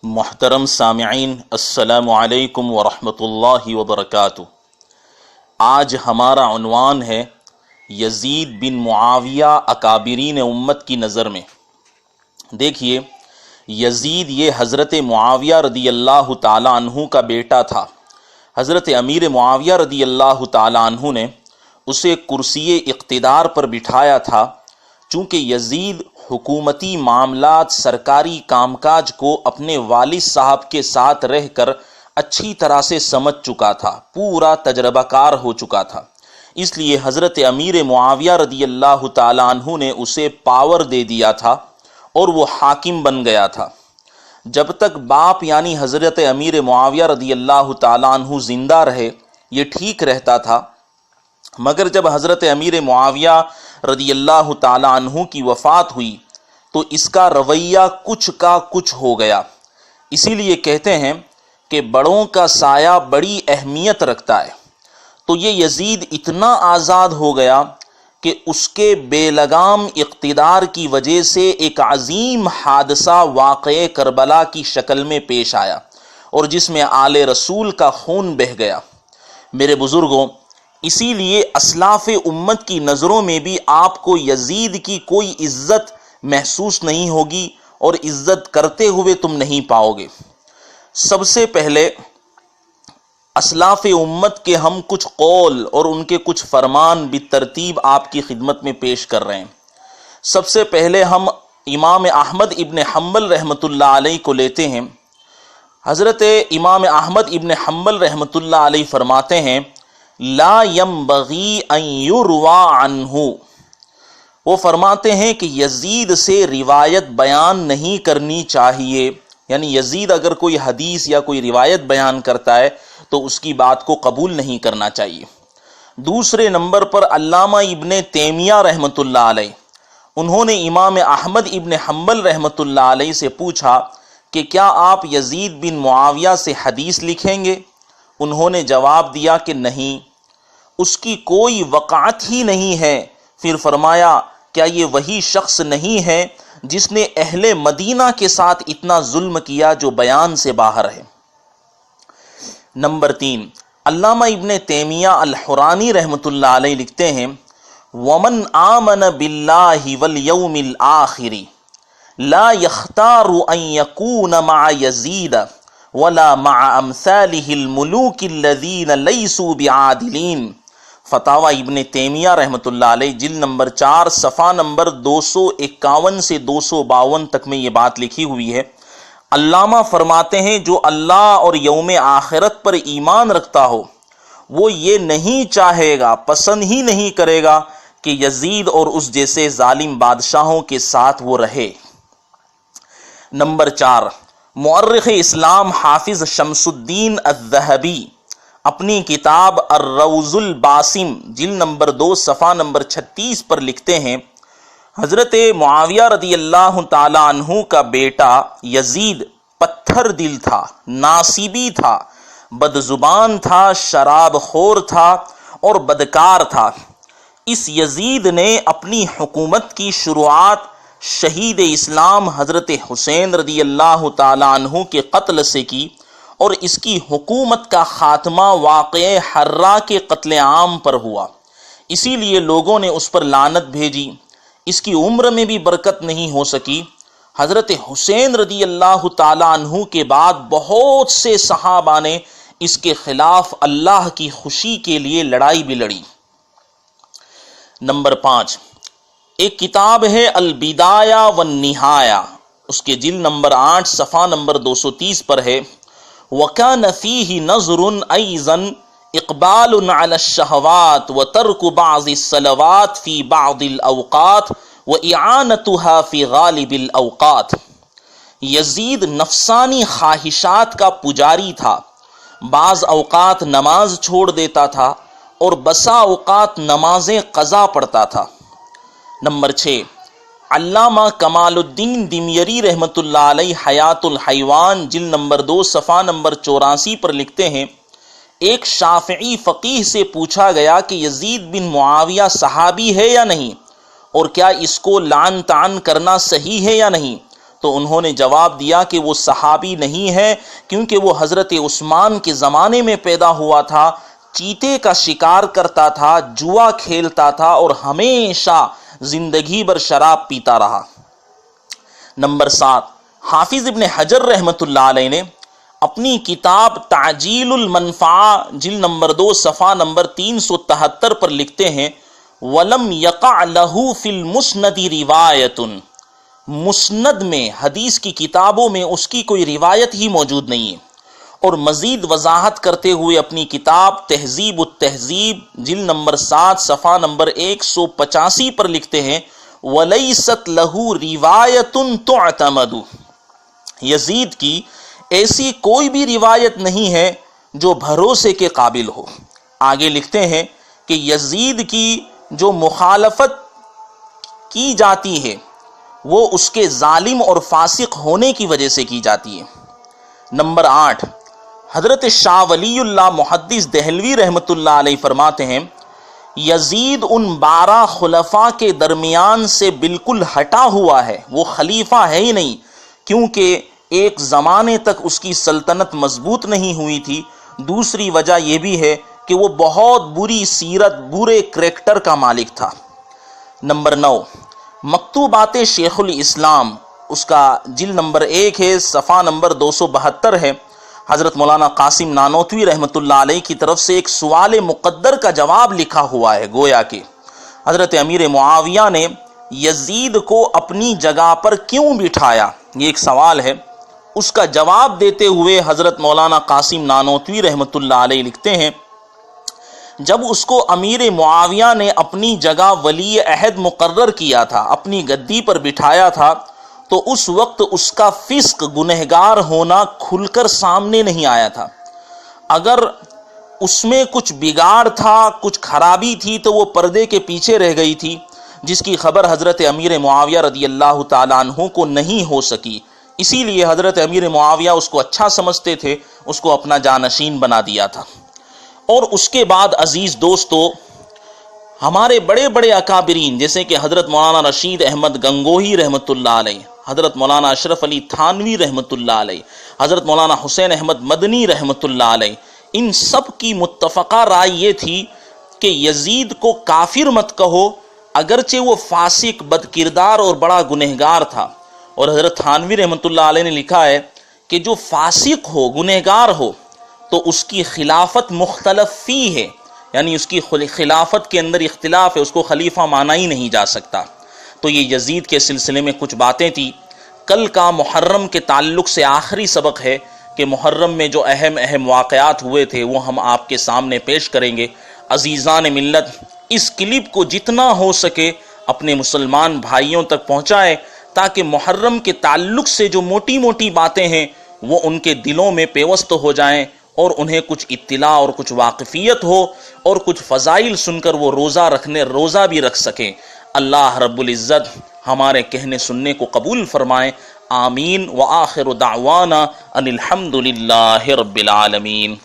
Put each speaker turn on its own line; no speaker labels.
محترم سامعین، السلام علیکم ورحمۃ اللہ وبرکاتہ۔ آج ہمارا عنوان ہے یزید بن معاویہ اکابرین امت کی نظر میں۔ دیکھیے، یزید یہ حضرت معاویہ رضی اللہ تعالی عنہ کا بیٹا تھا۔ حضرت امیر معاویہ رضی اللہ تعالی عنہ نے اسے کرسی اقتدار پر بٹھایا تھا، چونکہ یزید حکومتی معاملات، سرکاری کام کاج کو اپنے والد صاحب کے ساتھ رہ کر اچھی طرح سے سمجھ چکا تھا، پورا تجربہ کار ہو چکا تھا۔ اس لیے حضرت امیر معاویہ رضی اللہ تعالی عنہ نے اسے پاور دے دیا تھا اور وہ حاکم بن گیا تھا۔ جب تک باپ یعنی حضرت امیر معاویہ رضی اللہ تعالی عنہ زندہ رہے یہ ٹھیک رہتا تھا، مگر جب حضرت امیر معاویہ رضی اللہ تعالی عنہ کی وفات ہوئی تو اس کا رویہ کچھ کا کچھ ہو گیا۔ اسی لیے کہتے ہیں کہ بڑوں کا سایہ بڑی اہمیت رکھتا ہے۔ تو یہ یزید اتنا آزاد ہو گیا کہ اس کے بے لگام اقتدار کی وجہ سے ایک عظیم حادثہ واقعہ کربلا کی شکل میں پیش آیا، اور جس میں آل رسول کا خون بہہ گیا۔ میرے بزرگوں، اسی لیے اسلاف امت کی نظروں میں بھی آپ کو یزید کی کوئی عزت محسوس نہیں ہوگی اور عزت کرتے ہوئے تم نہیں پاؤ گے۔ سب سے پہلے اسلاف امت کے ہم کچھ قول اور ان کے کچھ فرمان بالترتیب آپ کی خدمت میں پیش کر رہے ہیں۔ سب سے پہلے ہم امام احمد ابن حنبل رحمۃ اللہ علیہ کو لیتے ہیں۔ حضرت امام احمد ابن حنبل رحمۃ اللہ علیہ فرماتے ہیں، لا ينبغي ان يروى عنہ، وہ فرماتے ہیں کہ یزید سے روایت بیان نہیں کرنی چاہیے، یعنی یزید اگر کوئی حدیث یا کوئی روایت بیان کرتا ہے تو اس کی بات کو قبول نہیں کرنا چاہیے۔ دوسرے نمبر پر علامہ ابن تیمیہ رحمۃ اللہ علیہ، انہوں نے امام احمد ابن حنبل رحمۃ اللہ علیہ سے پوچھا کہ کیا آپ یزید بن معاویہ سے حدیث لکھیں گے؟ انہوں نے جواب دیا کہ نہیں، اس کی کوئی وقعت ہی نہیں ہے۔ پھر فرمایا، کیا یہ وہی شخص نہیں ہے جس نے اہل مدینہ کے ساتھ اتنا ظلم کیا جو بیان سے باہر ہے؟ نمبر 3، علامہ ابن تیمیہ الحرانی رحمۃ اللہ علیہ لکھتے ہیں، وَمَنْ آمَنَ بِاللَّهِ وَالْيَوْمِ الْآخِرِ لَا يَخْتَارُ أَنْ يَكُونَ مَعَ يَزِيدَ وَلَا مَعَ أَمْثَالِهِ الْمُلُوكِ الَّذِينَ لَيْسُوا بِعَادِلِينَ۔ فتاویٰ ابن تیمیہ رحمۃ اللہ علیہ جلد نمبر 4 صفحہ نمبر 251 سے 252 تک میں یہ بات لکھی ہوئی ہے۔ علامہ فرماتے ہیں، جو اللہ اور یوم آخرت پر ایمان رکھتا ہو وہ یہ نہیں چاہے گا، پسند ہی نہیں کرے گا کہ یزید اور اس جیسے ظالم بادشاہوں کے ساتھ وہ رہے۔ نمبر 4، مورخ اسلام حافظ شمس الدین الذہبی اپنی کتاب الروض الباسم جلد نمبر 2 صفحہ نمبر 36 پر لکھتے ہیں، حضرت معاویہ رضی اللہ تعالی عنہ کا بیٹا یزید پتھر دل تھا، ناصبی تھا، بد زبان تھا، شراب خور تھا اور بدکار تھا۔ اس یزید نے اپنی حکومت کی شروعات شہید اسلام حضرت حسین رضی اللہ تعالی عنہ کے قتل سے کی، اور اس کی حکومت کا خاتمہ واقعہ حرہ کے قتل عام پر ہوا۔ اسی لیے لوگوں نے اس پر لعنت بھیجی۔ اس کی عمر میں بھی برکت نہیں ہو سکی۔ حضرت حسین رضی اللہ تعالی عنہ کے بعد بہت سے صحابہ نے اس کے خلاف اللہ کی خوشی کے لیے لڑائی بھی لڑی۔ نمبر 5، ایک کتاب ہے البدایہ والنہایہ، اس کے جلد نمبر 8 صفحہ نمبر 230 پر ہے، وَكَانَ فِيهِ نَظْرٌ أَيْضًا إِقْبَالٌ عَلَى الشَّهَوَاتِ وَتَرْكُ بَعْضِ الصَّلَوَاتِ فِي بَعْضِ الْأَوْقَاتِ وَإِعَانَتُهَا فِي غَالِبِ الْأَوْقَاتِ۔ یزید نفسانی خواہشات کا پجاری تھا، بعض اوقات نماز چھوڑ دیتا تھا اور بسا اوقات نمازیں قضا پڑتا تھا۔ نمبر 6، علامہ کمال الدین دمیری رحمۃ اللہ علیہ حیات الحیوان جلد نمبر 2 صفحہ نمبر 84 پر لکھتے ہیں، ایک شافعی فقیہ سے پوچھا گیا کہ یزید بن معاویہ صحابی ہے یا نہیں، اور کیا اس کو لعن طعن کرنا صحیح ہے یا نہیں؟ تو انہوں نے جواب دیا کہ وہ صحابی نہیں ہے، کیونکہ وہ حضرت عثمان کے زمانے میں پیدا ہوا تھا، چیتے کا شکار کرتا تھا، جوا کھیلتا تھا اور ہمیشہ زندگی بھر شراب پیتا رہا۔ نمبر 7، حافظ ابن حجر رحمۃ اللہ علیہ نے اپنی کتاب تعجیل المنفعہ جلد نمبر 2 صفحہ نمبر 373 پر لکھتے ہیں وَلَمْ يَقَعْ لَهُ فِي الْمُسْنَدِ رِوَایَةٌ، مسند میں، حدیث کی کتابوں میں اس کی کوئی روایت ہی موجود نہیں ہے۔ اور مزید وضاحت کرتے ہوئے اپنی کتاب تہذیب التہذیب جلد نمبر 7 صفحہ نمبر 185 پر لکھتے ہیں وَلَيْسَتْ لَهُ رِوَایَةٌ تُعْتَمَدُ، یزید کی ایسی کوئی بھی روایت نہیں ہے جو بھروسے کے قابل ہو۔ آگے لکھتے ہیں کہ یزید کی جو مخالفت کی جاتی ہے وہ اس کے ظالم اور فاسق ہونے کی وجہ سے کی جاتی ہے۔ نمبر 8، حضرت شاہ ولی اللہ محدث دہلوی رحمۃ اللہ علیہ فرماتے ہیں یزید ان 12 خلفاء کے درمیان سے بالکل ہٹا ہوا ہے، وہ خلیفہ ہے ہی نہیں، کیونکہ ایک زمانے تک اس کی سلطنت مضبوط نہیں ہوئی تھی۔ دوسری وجہ یہ بھی ہے کہ وہ بہت بری سیرت، برے کریکٹر کا مالک تھا۔ نمبر 9، مکتوبات شیخ الاسلام، اس کا جلد نمبر 1 ہے، صفحہ نمبر 272 ہے، حضرت مولانا قاسم نانوتوی رحمۃ اللہ علیہ کی طرف سے ایک سوال مقدر کا جواب لکھا ہوا ہے، گویا کہ حضرت امیر معاویہ نے یزید کو اپنی جگہ پر کیوں بٹھایا، یہ ایک سوال ہے۔ اس کا جواب دیتے ہوئے حضرت مولانا قاسم نانوتوی رحمۃ اللہ علیہ لکھتے ہیں جب اس کو امیر معاویہ نے اپنی جگہ ولی عہد مقرر کیا تھا، اپنی گدی پر بٹھایا تھا، تو اس وقت اس کا فسق، گنہگار ہونا کھل کر سامنے نہیں آیا تھا۔ اگر اس میں کچھ بگاڑ تھا، کچھ خرابی تھی تو وہ پردے کے پیچھے رہ گئی تھی، جس کی خبر حضرت امیر معاویہ رضی اللہ تعالیٰ عنہ کو نہیں ہو سکی۔ اسی لیے حضرت امیر معاویہ اس کو اچھا سمجھتے تھے، اس کو اپنا جانشین بنا دیا تھا۔ اور اس کے بعد عزیز دوستو، ہمارے بڑے بڑے اکابرین جیسے کہ حضرت مولانا رشید احمد گنگوہی رحمۃ اللہ علیہ، حضرت مولانا اشرف علی تھانوی رحمۃ اللہ علیہ، حضرت مولانا حسین احمد مدنی رحمۃ اللہ علیہ، ان سب کی متفقہ رائے یہ تھی کہ یزید کو کافر مت کہو، اگرچہ وہ فاسق، بد کردار اور بڑا گنہگار تھا۔ اور حضرت تھانوی رحمۃ اللہ علیہ نے لکھا ہے کہ جو فاسق ہو، گنہگار ہو، تو اس کی خلافت مختلف فی ہے، یعنی اس کی خلافت کے اندر اختلاف ہے، اس کو خلیفہ مانا ہی نہیں جا سکتا۔ تو یہ یزید کے سلسلے میں کچھ باتیں تھی۔ کل کا محرم کے تعلق سے آخری سبق ہے کہ محرم میں جو اہم واقعات ہوئے تھے وہ ہم آپ کے سامنے پیش کریں گے۔ عزیزان ملت، اس کلپ کو جتنا ہو سکے اپنے مسلمان بھائیوں تک پہنچائے تاکہ محرم کے تعلق سے جو موٹی موٹی باتیں ہیں وہ ان کے دلوں میں پیوست ہو جائیں اور انہیں کچھ اطلاع اور کچھ واقفیت ہو اور کچھ فضائل سن کر وہ روزہ بھی رکھ سکیں۔ اللہ رب العزت ہمارے کہنے سننے کو قبول فرمائیں، آمین۔ وآخر دعوانا ان الحمد للہ رب العالمین۔